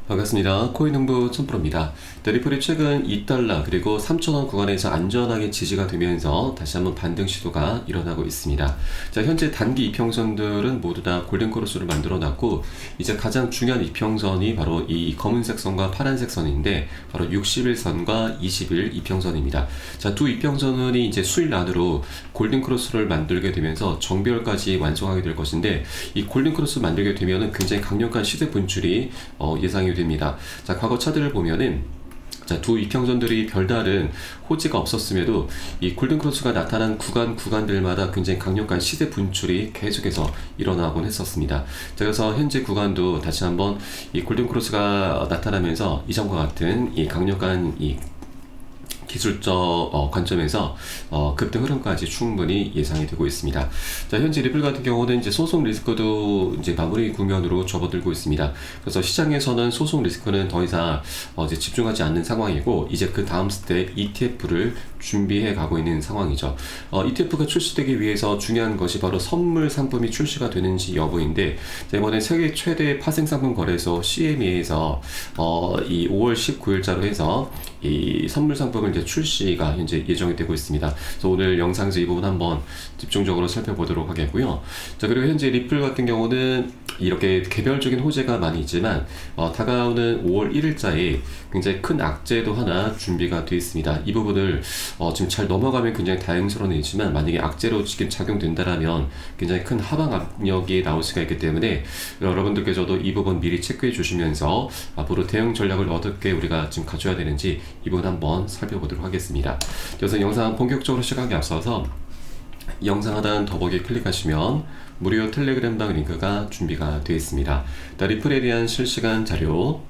반갑습니다. 코인홍보 촌프로입니다. 리플이 최근 2달러 그리고 3,000원 구간에서 안전하게 지지가 되면서 다시 한번 반등 시도가 일어나고 있습니다. 자, 현재 단기 이평선들은 모두 다 골든크로스를 만들어 놨고, 이제 가장 중요한 이평선이 바로 이 검은색 선과 파란색 선인데 바로 60일선과 20일 이평선입니다. 자, 두 이평선이 이제 수일 안으로 골든크로스를 만들게 되면서 정별까지 완성하게 될 것인데, 이 골든크로스 만들게 되면은 굉장히 강력한 시세 분출이 예상이 됩니다. 자, 과거 차트를 보면은 자, 두 이평선들이 별다른 호지가 없었음에도 이 골든크로스가 나타난 구간들마다 굉장히 강력한 시세 분출이 계속해서 일어나곤 했었습니다. 자, 그래서 현재 구간도 다시 한번 이 골든크로스가 나타나면서 이전과 같은 이 강력한 이 기술적 관점에서 급등 흐름까지 충분히 예상이 되고 있습니다. 자, 현재 리플 같은 경우는 이제 소송 리스크도 이제 마무리 국면으로 접어들고 있습니다. 그래서 시장에서는 소송 리스크는 더 이상 이제 집중하지 않는 상황이고, 이제 그 다음 스텝 ETF를 준비해 가고 있는 상황이죠. ETF가 출시되기 위해서 중요한 것이 바로 선물 상품이 출시가 되는지 여부인데, 자, 이번에 세계 최대 파생 상품 거래소 CME에서 이 5월 19일자로 해서 이 선물 상품을 이제 출시가 현재 예정이 되고 있습니다. 그래서 오늘 영상에서 이 부분 한번 집중적으로 살펴보도록 하겠고요. 자, 그리고 현재 리플 같은 경우는 이렇게 개별적인 호재가 많이 있지만 다가오는 5월 1일자에 굉장히 큰 악재도 하나 준비가 되어 있습니다. 이 부분을 지금 잘 넘어가면 굉장히 다행스러운 일이지만, 만약에 악재로 지금 작용된다라면 굉장히 큰 하방 압력이 나올 수가 있기 때문에 여러분들께서도 이 부분 미리 체크해 주시면서 앞으로 대응 전략을 어떻게 우리가 지금 가져야 되는지 이 부분 한번 살펴보도록 하겠습니다. 그래서 영상 본격적으로 시작하기 앞서서 영상 하단 더보기 클릭하시면 무료 텔레그램방 링크가 준비가 되어 있습니다. 리플에 대한 실시간 자료,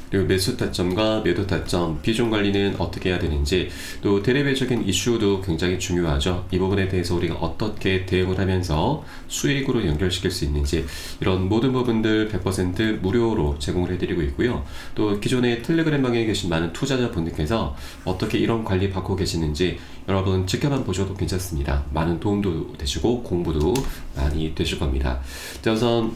그리고 매수 타점과 매도 타점, 비중 관리는 어떻게 해야 되는지, 또 대대적인 이슈도 굉장히 중요하죠. 이 부분에 대해서 우리가 어떻게 대응을 하면서 수익으로 연결시킬 수 있는지, 이런 모든 부분들 100% 무료로 제공을 해드리고 있고요. 또 기존에 텔레그램방에 계신 많은 투자자분들께서 어떻게 이런 관리 받고 계시는지 여러분 지켜만 보셔도 괜찮습니다. 많은 도움도 되시고 공부도 많이 되실 겁니다. 자, 우선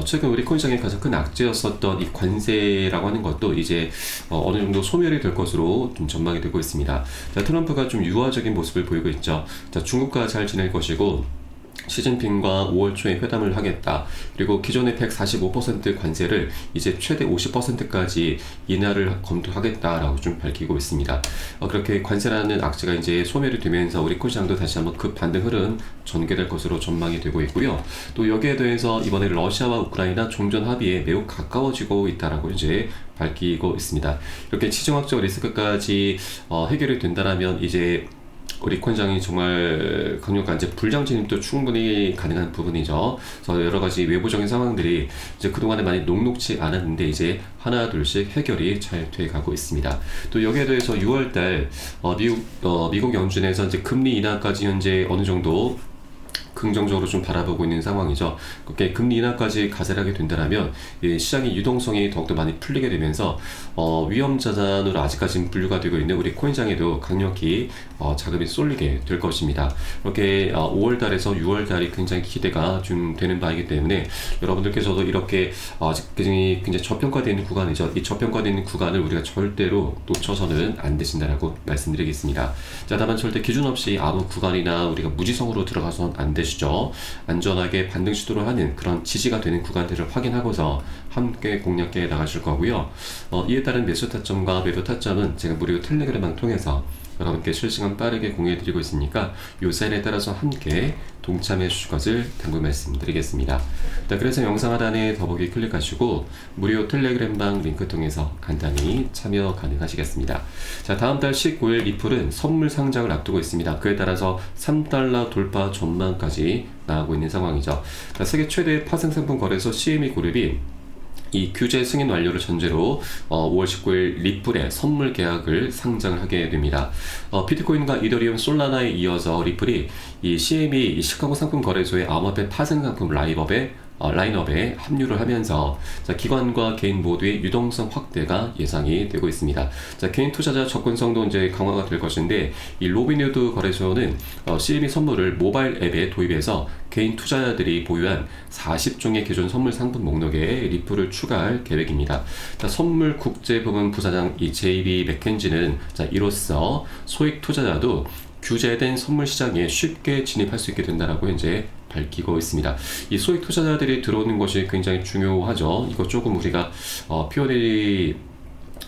최근 우리 코인시장의 가장 큰 악재였었던 이 관세라고 하는 것도 이제 어느 정도 소멸이 될 것으로 좀 전망이 되고 있습니다. 자, 트럼프가 좀 유화적인 모습을 보이고 있죠. 자, 중국과 잘 지낼 것이고, 시진핑과 5월 초에 회담을 하겠다. 그리고 기존의 145% 관세를 이제 최대 50%까지 인하를 검토하겠다라고 좀 밝히고 있습니다. 그렇게 관세라는 악재가 이제 소멸이 되면서 우리 코인시장도 다시 한번 급 반등 흐름 전개될 것으로 전망이 되고 있고요. 또 여기에 대해서 이번에 러시아와 우크라이나 종전 합의에 매우 가까워지고 있다라고 이제 밝히고 있습니다. 이렇게 지정학적 리스크까지 해결이 된다라면 이제 우리 코인시장이 정말 강력한 이제 불장 진입도 충분히 가능한 부분이죠. 그래서 여러 가지 외부적인 상황들이 이제 그동안에 많이 녹록치 않았는데 이제 하나 둘씩 해결이 잘 돼 가고 있습니다. 또 여기에 대해서 6월달 미국 연준에서 이제 금리 인하까지 현재 어느 정도 긍정적으로 좀 바라보고 있는 상황이죠. 그렇게 금리 인하까지 가세하게 된다면 시장의 유동성이 더욱더 많이 풀리게 되면서 위험 자산으로 아직까지는 분류가 되고 있는 우리 코인시장에도 강력히 자금이 쏠리게 될 것입니다. 이렇게 5월달에서 6월달이 굉장히 기대가 좀 되는 바이기 때문에 여러분들께서도 이렇게 아직 굉장히 저평가되어 있는 구간이죠. 이 저평가되어 있는 구간을 우리가 절대로 놓쳐서는 안 되신다라고 말씀드리겠습니다. 자, 다만 절대 기준 없이 아무 구간이나 우리가 무지성으로 들어가서는 안 되시죠. 안전하게 반등 시도를 하는 그런 지지가 되는 구간들을 확인하고서 함께 공략해 나가실 거고요. 이에 따른 매수 타점과 매도 타점은 제가 무료 텔레그램을 통해서 여러분께 실시간 빠르게 공유해드리고 있으니까 요 사인에 따라서 함께 동참해 주실 것을 당부 말씀드리겠습니다. 자, 그래서 영상 하단에 더보기 클릭하시고 무료 텔레그램방 링크 통해서 간단히 참여 가능하시겠습니다. 자, 다음 달 19일 리플은 선물 상장을 앞두고 있습니다. 그에 따라서 3달러 돌파 전망까지 나가고 있는 상황이죠. 자, 세계 최대 파생 상품 거래소 CME 그룹이 이 규제 승인 완료를 전제로 5월 19일 리플의 선물 계약을 상장을 하게 됩니다. 비트코인과 이더리움, 솔라나에 이어서 리플이 이 CME 시카고 상품 거래소의 암호화폐 파생 상품 라이법에 라인업에 합류를 하면서 자, 기관과 개인 모두의 유동성 확대가 예상이 되고 있습니다. 자, 개인 투자자 접근성도 이제 강화가 될 것인데 이 로빈후드 거래소는 CME 선물을 모바일 앱에 도입해서 개인 투자자들이 보유한 40종의 기존 선물 상품 목록에 리플을 추가할 계획입니다. 자, 선물 국제 부문 부사장 이 JB 맥켄지는 자, 이로써 소액 투자자도 규제된 선물 시장에 쉽게 진입할 수 있게 된다라고 현재 밝히고 있습니다. 이 소액 투자자들이 들어오는 것이 굉장히 중요하죠. 이거 조금 우리가 표현이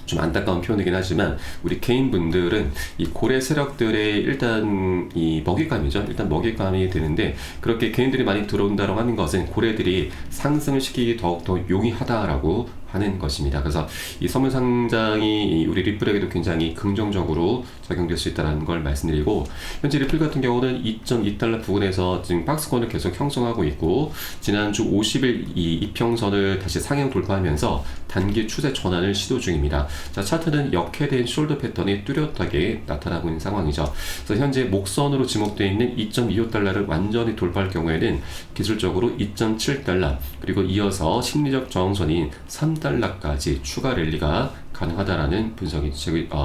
좀 안타까운 표현이긴 하지만 우리 개인분들은 이 고래 세력들의 일단 이 먹잇감이죠. 일단 먹잇감이 되는데 그렇게 개인들이 많이 들어온다고 하는 것은 고래들이 상승을 시키기 더욱더 용이하다라고 하는 것입니다. 그래서 이 선물 상장이 우리 리플에게도 굉장히 긍정적으로 작용될 수 있다는 걸 말씀드리고 현재 리플 같은 경우는 2.2달러 부근에서 지금 박스권을 계속 형성하고 있고 지난주 50일 이 이평선을 다시 상향 돌파하면서 단기 추세 전환을 시도 중입니다. 자, 차트는 역해된 숄더 패턴이 뚜렷하게 나타나고 있는 상황이죠. 그래서 현재 목선으로 지목되어 있는 2.25달러를 완전히 돌파할 경우에는 기술적으로 2.7달러 그리고 이어서 심리적 저항선인 3달러까지 추가 랠리가 가능하다라는 분석이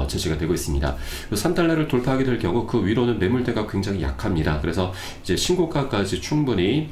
제시가 되고 있습니다. 3달러를 돌파하게 될 경우 그 위로는 매물대가 굉장히 약합니다. 그래서 이제 신고가까지 충분히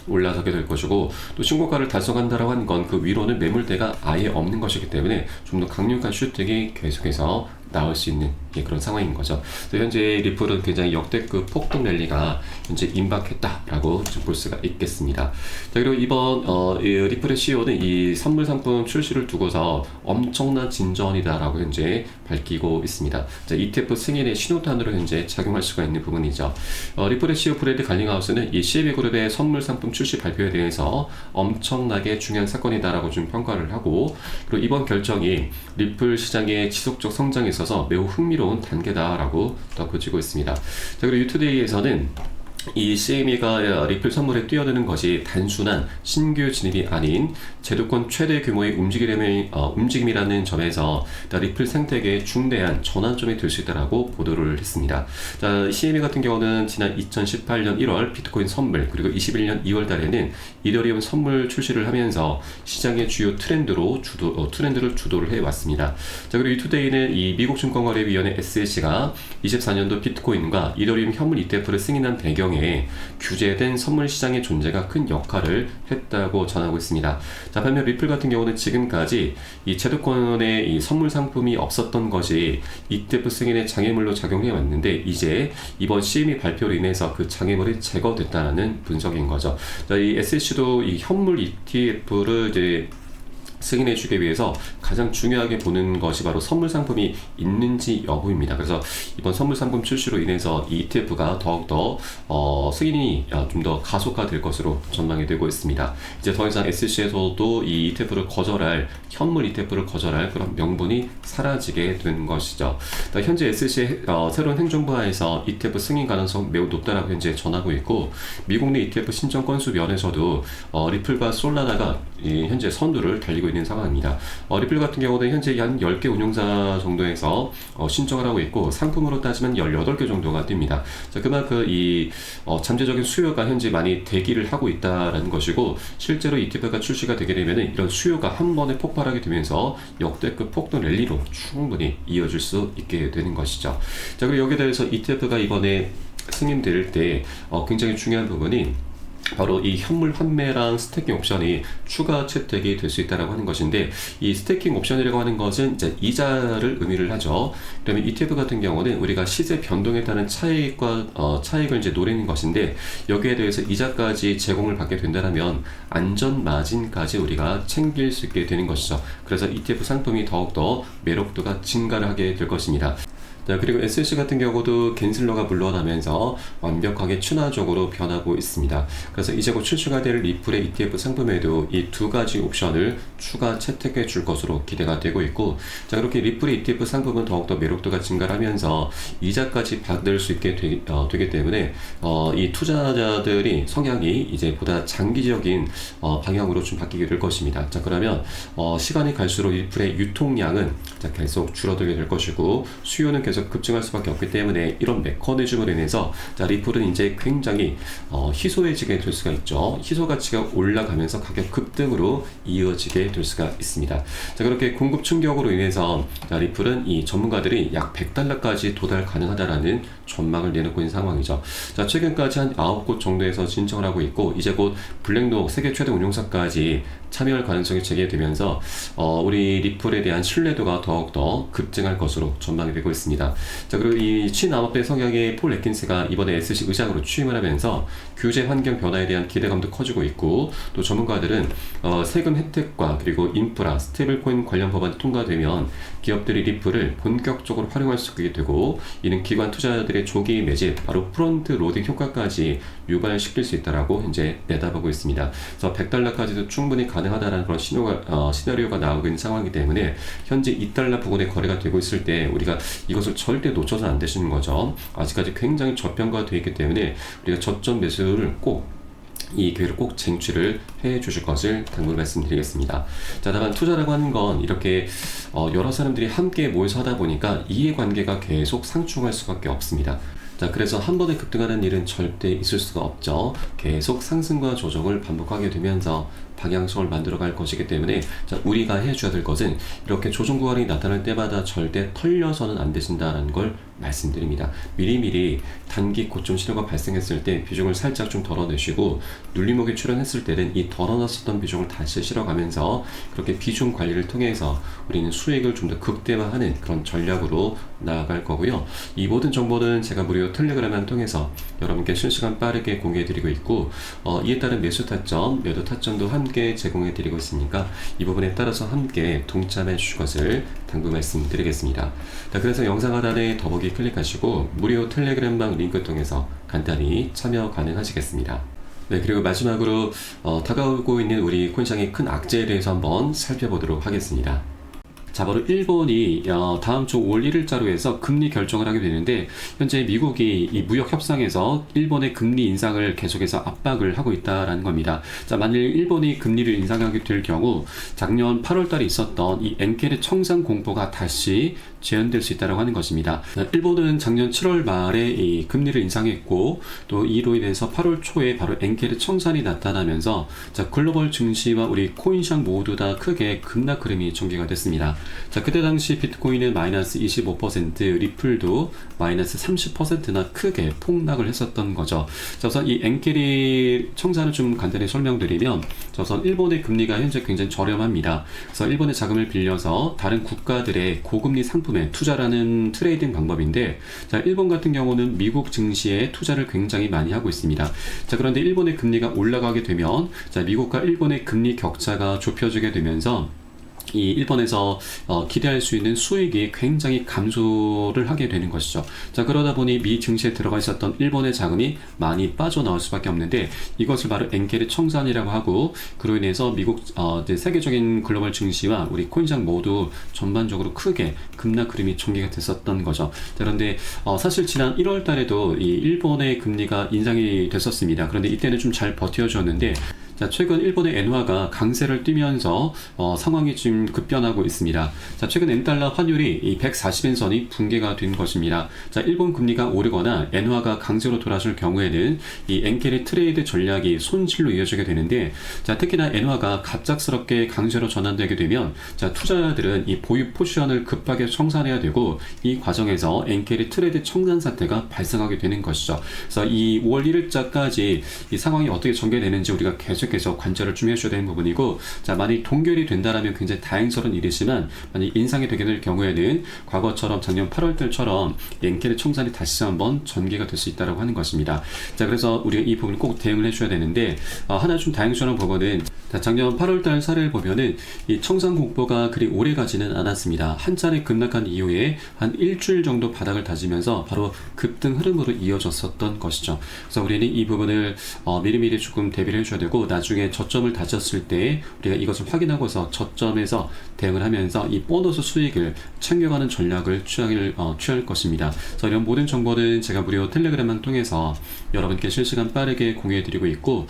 올라서게 될 것이고 또 신고가를 달성한다라고 하는 건 그 위로는 매물대가 아예 없는 것이기 때문에 좀 더 강력한 슈팅이 계속해서 나올 수 있는 그런 상황인 거죠. 현재 리플은 굉장히 역대급 폭등 랠리가 현재 임박했다라고 볼 수가 있겠습니다. 자, 그리고 이번 리플의 CEO는 이 선물 상품 출시를 두고서 엄청난 진전이다라고 현재 밝히고 있습니다. 자, ETF 승인의 신호탄으로 현재 작용할 수가 있는 부분이죠. 리플의 CEO 브래드 갈링하우스는 이 CME 그룹의 선물 상품 출시 발표에 대해서 엄청나게 중요한 사건이다라고 좀 평가를 하고 그리고 이번 결정이 리플 시장의 지속적 성장에 있어서 매우 흥미로운 단계다라고 덧붙이고 있습니다. 자, 그리고 유투데이에서는 이 CME가 리플 선물에 뛰어드는 것이 단순한 신규 진입이 아닌 제도권 최대 규모의 움직임이라는 점에서 리플 생태계의 중대한 전환점이 될 수 있다라고 보도를 했습니다. 자, CME 같은 경우는 지난 2018년 1월 비트코인 선물 그리고 21년 2월 달에는 이더리움 선물 출시를 하면서 시장의 주요 트렌드를 주도를 해왔습니다. 자, 그리고 이투데이는 이 미국 증권거래위원회 SEC가 24년도 비트코인과 이더리움 현물 ETF를 승인한 배경에 규제된 선물 시장의 존재가 큰 역할을 했다고 전하고 있습니다. 자, 반면 리플 같은 경우는 지금까지 이 제도권의 이 선물 상품이 없었던 것이 ETF 승인의 장애물로 작용해 왔는데 이제 이번 CME 발표로 인해서 그 장애물이 제거됐다는 분석인 거죠. 자, 이 SEC도 이 현물 ETF를 이제 승인해주기 위해서 가장 중요하게 보는 것이 바로 선물 상품이 있는지 여부입니다. 그래서 이번 선물 상품 출시로 인해서 이 ETF가 더욱더 승인이 좀 더 가속화될 것으로 전망이 되고 있습니다. 이제 더 이상 SEC에서도 이 ETF를 거절할 현물 ETF를 거절할 그런 명분이 사라지게 된 것이죠. 현재 SEC의 새로운 행정부 하에서 ETF 승인 가능성 매우 높다라고 현재 전하고 있고 미국 내 ETF 신청 건수 면에서도 리플과 솔라나가 현재 선두를 달리고 있는 상황입니다. 리플 같은 경우는 현재 한 10개 운용사 정도에서 신청을 하고 있고 상품으로 따지면 18개 정도가 뜹니다. 자, 그만큼 이 잠재적인 수요가 현재 많이 대기를 하고 있다라는 것이고 실제로 ETF가 출시가 되게 되면 이런 수요가 한 번에 폭발하게 되면서 역대급 폭등 랠리로 충분히 이어질 수 있게 되는 것이죠. 자, 그리고 여기에 대해서 ETF가 이번에 승인될 때 굉장히 중요한 부분이 바로 이 현물 환매랑 스태킹 옵션이 추가 채택이 될 수 있다라고 하는 것인데 이 스태킹 옵션이라고 하는 것은 이제 이자를 의미를 하죠. 그러면 ETF 같은 경우는 우리가 시세 변동에 따른 차익을 이제 노리는 것인데 여기에 대해서 이자까지 제공을 받게 된다면 안전 마진까지 우리가 챙길 수 있게 되는 것이죠. 그래서 ETF 상품이 더욱더 매력도가 증가를 하게 될 것입니다. 자, 그리고 SEC 같은 경우도 갠슬러가 물러나면서 완벽하게 친화적으로 변하고 있습니다. 그래서 이제 곧 출시가 될 리플의 ETF 상품에도 이 두 가지 옵션을 추가 채택해 줄 것으로 기대가 되고 있고 자, 그렇게 리플의 ETF 상품은 더욱더 매력도가 증가하면서 이자까지 받을 수 있게 되기 때문에 이 투자자들이 성향이 이제 보다 장기적인 방향으로 좀 바뀌게 될 것입니다. 자, 그러면 시간이 갈수록 리플의 유통량은 계속 줄어들게 될 것이고 수요는 계속 계속 급증할 수밖에 없기 때문에 이런 메커니즘으로 인해서 자, 리플은 이제 굉장히 희소해지게 될 수가 있죠. 희소 가치가 올라가면서 가격 급등으로 이어지게 될 수가 있습니다. 자, 그렇게 공급 충격으로 인해서 자, 리플은 이 전문가들이 약 $100까지 도달 가능하다라는 전망을 내놓고 있는 상황이죠. 자, 최근까지 한 9곳 정도에서 진정을 하고 있고 이제 곧 블랙록 세계 최대 운용사까지 참여할 가능성이 제기되면서 우리 리플에 대한 신뢰도가 더욱더 급증할 것으로 전망이 되고 있습니다. 자, 그리고 이 친아마페 성향의 폴 애킨스가 이번에 SC 의장으로 취임을 하면서 규제 환경 변화에 대한 기대감도 커지고 있고 또 전문가들은 세금 혜택과 그리고 인프라, 스테이블코인 관련 법안이 통과되면 기업들이 리플을 본격적으로 활용할 수 있게 되고 이는 기관 투자자들의 조기 매집, 바로 프론트 로딩 효과까지 유발시킬 수 있다라고 이제 내다보고 있습니다. 그래서 $100까지도 충분히 가능하다라는 그런 시나리오가 나오고 있는 상황이기 때문에 현재 $2 부근의 거래가 되고 있을 때 우리가 이것을 절대 놓쳐서는 안 되시는 거죠. 아직까지 굉장히 저평가되어 있기 때문에 우리가 저점 매수를 이 기회를 꼭 쟁취를 해 주실 것을 당부를 말씀드리겠습니다. 자, 다만 투자라고 하는 건 이렇게 여러 사람들이 함께 모여서 하다 보니까 이해관계가 계속 상충할 수밖에 없습니다. 자, 그래서 한 번에 급등하는 일은 절대 있을 수가 없죠. 계속 상승과 조정을 반복하게 되면서 방향성을 만들어갈 것이기 때문에 자, 우리가 해줘야 될 것은 이렇게 조정 구간이 나타날 때마다 절대 털려서는 안 되신다는 걸 말씀드립니다. 미리미리 단기 고점 신호가 발생했을 때 비중을 살짝 좀 덜어내시고 눌림목에 출현했을 때는 이 덜어놨었던 비중을 다시 실어가면서 그렇게 비중 관리를 통해서 우리는 수익을 좀 더 극대화하는 그런 전략으로 나아갈 거고요. 이 모든 정보는 제가 무료 텔레그램을 통해서 여러분께 실시간 빠르게 공유해드리고 있고 이에 따른 매수 타점, 매도 타점도 함께 제공해드리고 있으니까 이 부분에 따라서 함께 동참해 주실 것을 당부 말씀드리겠습니다. 자, 그래서 영상 하단에 더보기 클릭하시고 무료 텔레그램방 링크 통해서 간단히 참여 가능하시겠습니다. 네, 그리고 마지막으로 다가오고 있는 우리 코인시장의 큰 악재에 대해서 한번 살펴보도록 하겠습니다. 자, 바로 일본이 다음 주 5월 1일자로 해서 금리 결정을 하게 되는데 현재 미국이 이 무역 협상에서 일본의 금리 인상을 계속해서 압박을 하고 있다라는 겁니다. 자, 만일 일본이 금리를 인상하게 될 경우 작년 8월 달에 있었던 이 엔케르 청산 공포가 다시 재현될 수 있다고 하는 것입니다. 일본은 작년 7월 말에 이 금리를 인상했고 또 이로 인해서 8월 초에 바로 엔케르 청산이 나타나면서 자, 글로벌 증시와 우리 코인시장 모두 다 크게 급락 흐름이 전개가 됐습니다. 자, 그때 당시 비트코인은 마이너스 25%, 리플도 마이너스 30%나 크게 폭락을 했었던 거죠. 자, 우선 이 엔케르 청산을 좀 간단히 설명드리면 우선 일본의 금리가 현재 굉장히 저렴합니다. 그래서 일본의 자금을 빌려서 다른 국가들의 고금리 상품에 투자라는 트레이딩 방법인데 자, 일본 같은 경우는 미국 증시에 투자를 굉장히 많이 하고 있습니다. 자, 그런데 일본의 금리가 올라가게 되면 자, 미국과 일본의 금리 격차가 좁혀지게 되면서 이 일본에서 기대할 수 있는 수익이 굉장히 감소를 하게 되는 것이죠. 자, 그러다 보니 미 증시에 들어가 있었던 일본의 자금이 많이 빠져나올 수밖에 없는데 이것을 바로 엔케르 청산이라고 하고 그로 인해서 미국 세계적인 글로벌 증시와 우리 코인시장 모두 전반적으로 크게 급락 흐름이 전개가 됐었던 거죠. 자, 그런데 사실 지난 1월 달에도 이 일본의 금리가 인상이 됐었습니다. 그런데 이때는 좀 잘 버텨줬는데 자, 최근 일본의 엔화가 강세를 띠면서 상황이 지금 급변하고 있습니다. 자, 최근 엔달러 환율이 이 140엔선이 붕괴가 된 것입니다. 자, 일본 금리가 오르거나 엔화가 강세로 돌아설 경우에는 이 엔케르 트레이드 전략이 손실로 이어지게 되는데 자, 특히나 엔화가 갑작스럽게 강세로 전환되게 되면 자, 투자자들은 이 보유 포지션을 급하게 청산해야 되고 이 과정에서 엔케르 트레이드 청산 사태가 발생하게 되는 것이죠. 그래서 이 5월 1일자까지 이 상황이 어떻게 전개되는지 우리가 계속 관절을 좀 해줘야 되는 부분이고 자, 만약 동결이 된다라면 굉장히 다행스러운 일이지만 만약 인상이 되게 될 경우에는 과거처럼 작년 8월 달처럼 엔케르 청산이 다시 한번 전개가 될 수 있다고 하는 것입니다. 자, 그래서 우리가 이 부분을 꼭 대응을 해줘야 되는데 하나 좀 다행스러운 부분은 자, 작년 8월 달 사례를 보면은 이 청산 공포가 그리 오래 가지는 않았습니다. 한 차례 급락한 이후에 한 일주일 정도 바닥을 다지면서 바로 급등 흐름으로 이어졌었던 것이죠. 그래서 우리는 이 부분을 미리미리 조금 대비를 해줘야 되고 나중에 저점을 다졌을 때 우리가 이것을 확인하고서 저점에서 대응을 하면서 이 보너스 수익을 챙겨가는 전략을 취할 것입니다. 그래서 이런 모든 정보는 제가 무료 텔레그램망 통해서 여러분께 실시간 빠르게 공유해드리고 있고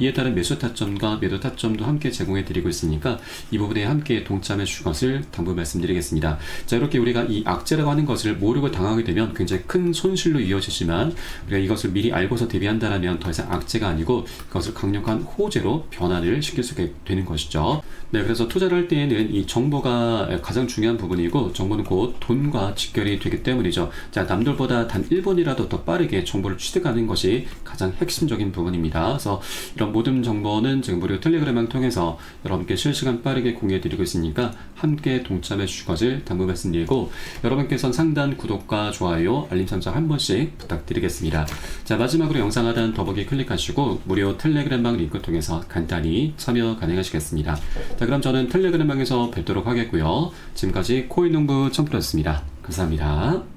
이에 따른 매수 타점과 매도 타점도 함께 제공해드리고 있으니까 이 부분에 함께 동참해 주실 것을 당부 말씀드리겠습니다. 자, 이렇게 우리가 이 악재라고 하는 것을 모르고 당하게 되면 굉장히 큰 손실로 이어지지만 우리가 이것을 미리 알고서 대비한다면 더 이상 악재가 아니고 그것을 강력한 호재로 변화를 시킬 수 있게 되는 것이죠. 네, 그래서 투자를 할 때에는 이 정보가 가장 중요한 부분이고 정보는 곧 돈과 직결이 되기 때문이죠. 자, 남들보다 단 1분이라도 더 빠르게 정보를 취득하는 것이 가장 핵심적인 부분입니다. 그래서 이런 모든 정보는 지금 무료 텔레그램을 통해서 여러분께 실시간 빠르게 공유해드리고 있으니까 함께 동참해 주실 것을 당부 말씀드리고 여러분께서는 상단 구독과 좋아요, 알림 설정 한 번씩 부탁드리겠습니다. 자, 마지막으로 영상 하단 더보기 클릭하시고 무료 텔레그램방 링크 통해서 간단히 참여 가능하시겠습니다. 자, 그럼 저는 텔레그램방에서 뵙도록 하겠고요. 지금까지 코인농부 청프로였습니다. 감사합니다.